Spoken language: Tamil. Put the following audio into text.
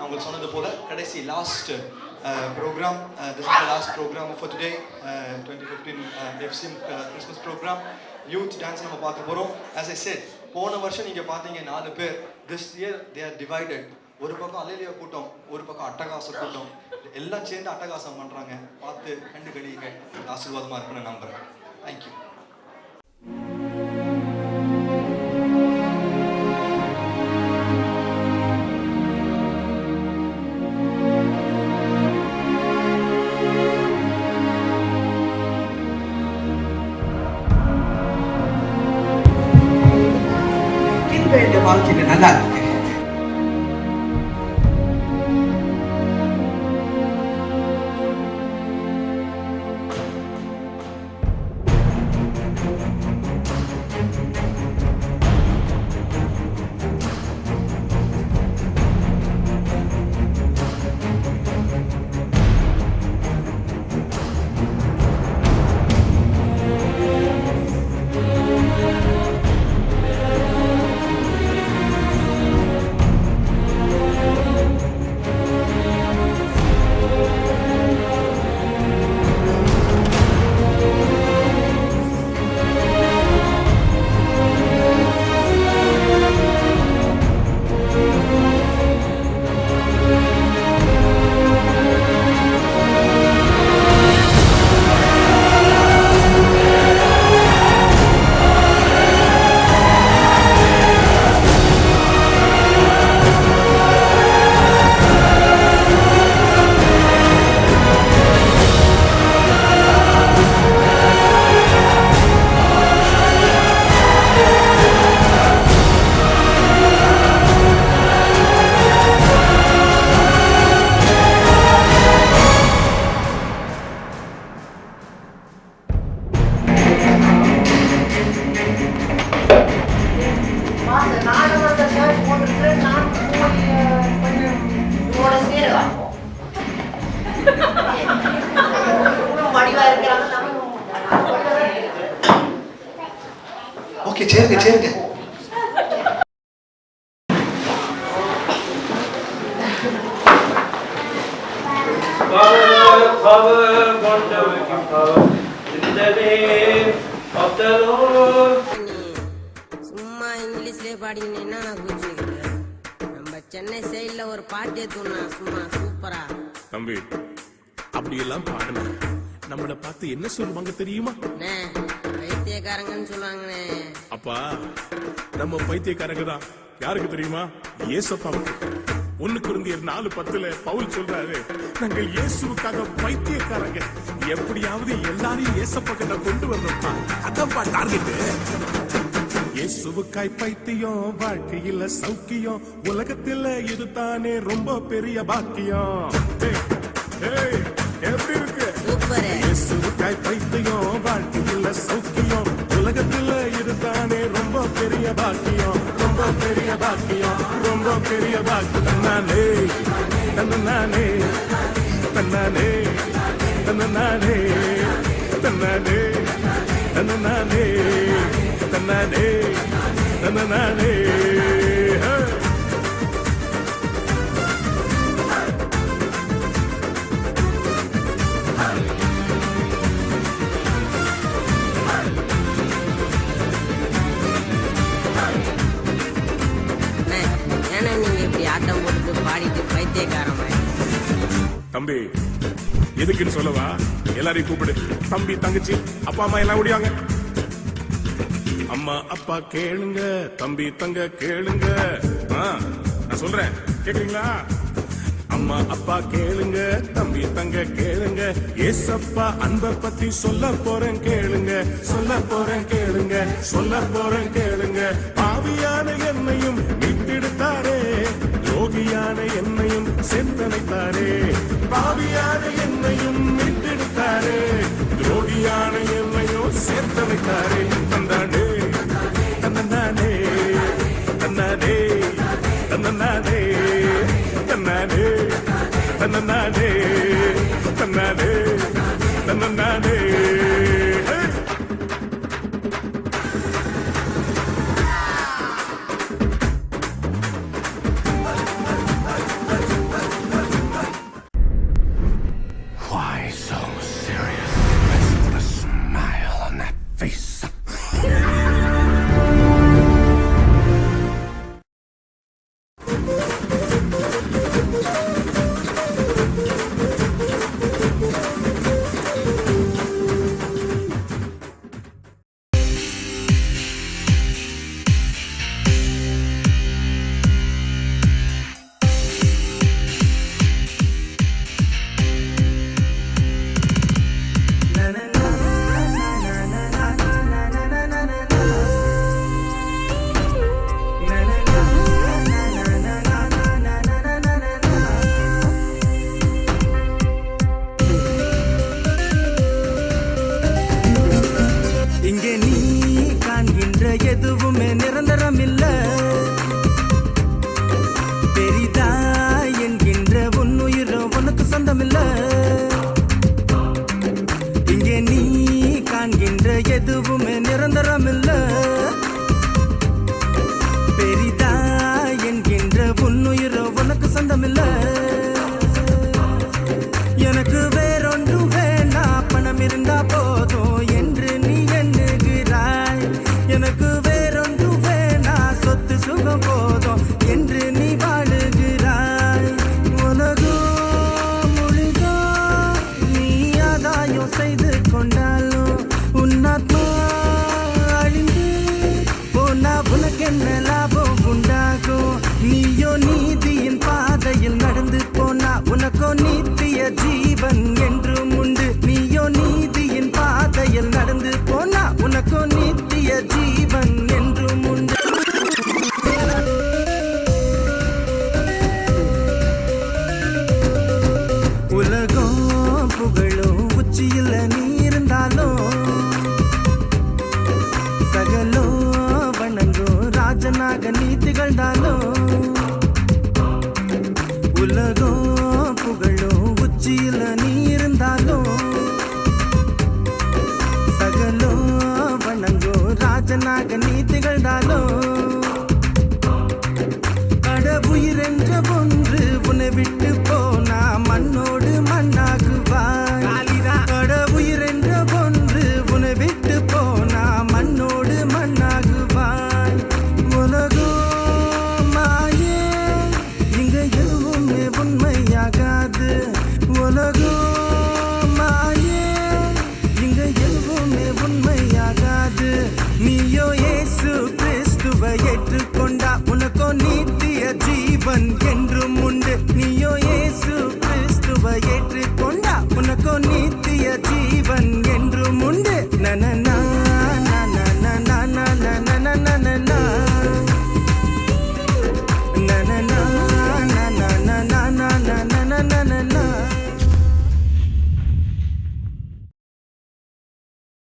உங்களுக்கு சொன்னது போல கடைசி last program. This is the last program for today, 2015 FCM Christmas program. Youth dance நம்ம பார்க்க போறோம். As I said, போன வருஷம் நீங்க பாத்தீங்க 4 பேர். This year they are divided. ஒரு பக்கம் அலேலியா கூட்டம், ஒரு பக்கம் அட்டகாச கூட்டம். எல்லாம் சேர்ந்து அட்டகாசம் பண்றாங்க. பார்த்து கண்டு கடிங்க. ஆசீர்வாதமா இருக்குன்னு நம்புறேன். Thank you. வாழ்க்கையில நல்லா இருக்கு. ஓகே, சேருங்க சேருங்க. சும்மா இங்கிலீஷ்லயே பாடிங்கன்னா நான் புரிஞ்சுக்கிறேன். நம்ம சென்னை சைட்ல ஒரு பாட்டு ஏத்துனா சும்மா சூப்பரா. தம்பி அப்படியெல்லாம் பாடணும். நம்மள பார்த்து என்ன சொல்லுவாங்க தெரியுமா? பைத்தியக்காரங்கன்னு சொல்லுவாங்கண்ணே. அப்பா நம்ம பைத்தியக்காரங்க தான். யாருக்கு தெரியுமா? ஏசப்பாவுக்கு. 1 கொரிந்தியர் 4:10 பவுல் சொல்றாரு, நாங்கள் இயேசுவுக்காக பைத்தியக்காரங்க. எப்படியாவது எல்லாரையும் ஏசப்பா கிட்ட கொண்டு வரணும்ப்பா. அதான்ப்பா டார்கெட். இயேசுவுக்காய் பைத்தியம், வாழ்க்கையில சௌக்கியம், உலகத்துல இதுதானே ரொம்ப பெரிய பாக்கியம். எப்படி இருக்கு? இயேசுவுக்காய் பைத்தியம், வாழ்க்கையில சௌக்கியம், உலகத்துல இதுதானே ரொம்ப பெரிய பாக்கியம், ரொம்ப பெரிய பாக்கியம், ரொம்ப பெரிய பாக்கியம். தன்னானே தன்னானே தன்னானே தன்னானே தன்னானே தன்னானே தன்னானே தன்னானே. தம்பி எதுக்குன்னு சொல்லவா? எல்லாரையும் கூப்பிடு. தம்பி, தங்கச்சி, அப்பா அம்மா எல்லாம் ஓடியாங்க. அம்மா அப்பா கேளுங்க, தம்பி தங்க கேளுங்க. நான் சொல்றேன், கேக்குறீங்களா? அம்மா அப்பா கேளுங்க, தம்பி தங்க கேளுங்க. ஏசப்பா அன்பை பத்தி சொல்ல போறேன் கேளுங்க, சொல்ல போறேன் கேளுங்க, சொல்ல போறேன் கேளுங்க. பாவியான என்னையும் மீட்டெடுத்தாரே, யோகியான என்னையும் சேர்த்தனைத்தாரே. பாவியான என்னையும் மீட்டெடுத்தாரே, துரோகியான என்னையும் சேர்த்தனைத்தாரே. தந்தானே தந்தானே தன்னானே தன்னானே தன்னானே தன்னானே தன்னானே தன்னானே. இங்கே நீ காண்கின்ற எதுவுமே நிரந்தரம் இல்ல. பெரிதா என்கின்ற உன்னுயிரோ உனக்கு சொந்தமில்ல. இங்கே நீ காண்கின்ற எதுவுமே நிரந்தரம் இல்ல. பெரிதா என்கின்ற உன்னுயிரோ உனக்கு சொந்தமில்ல. எனக்கு வேறொன்று வேண்டா, பணம் இருந்தா போதும் என்று நீ எண்ணுகிறாய். எனக்கு வேறொன்று வேண்டா, சொத்து சுகம் போதும் என்று நீ வாழுகிறாய். உலகம் முழுதோ நீ ஆதாயம் செய்து கொண்டாலும் உன்னாத்மா அழிந்து போனா உனக்கென்ன லாபம் உண்டாகும்? நீயோ நீதியின் பாதையில் நடந்து போனா உனக்கோ நித்திய ஜீவன் என்றும் உண்டு. நீயோ நீதியின் பாதையில் நடந்து போனா உனக்கோ நித்திய ஜீவன் என்றும் உண்டு. உலகம் புகழும் உச்சியில் நீ இருந்தாலும் சகலோ வணங்கும் ராஜனாக நீ திகழ்ந்தாலும் உலகம் புகழும் உச்சியில் நீ இருந்தாலும் சகலோ வணங்கும் ராஜனாக நீ திகழ்ந்தாலும் கடவுயிர் என்ற ஒன்று உன்னை விட்டு போனா மண்ணோடு மண்ணாகுவாய். கடவுயிர் என்ற ஒன்று உன்னை விட்டு போனா மண்ணோடு மண்ணாகுவாய். உலகம் மாயே, இங்க எதுவுமே உண்மையாகாது. உலகம் மாயே, இங்க எதுவுமே உண்மையாகாது. நீயோ இயேசு கிறிஸ்துவை ஏற்றுக்கொண்டா உனக்கோ நித்திய ஜீவன் என்று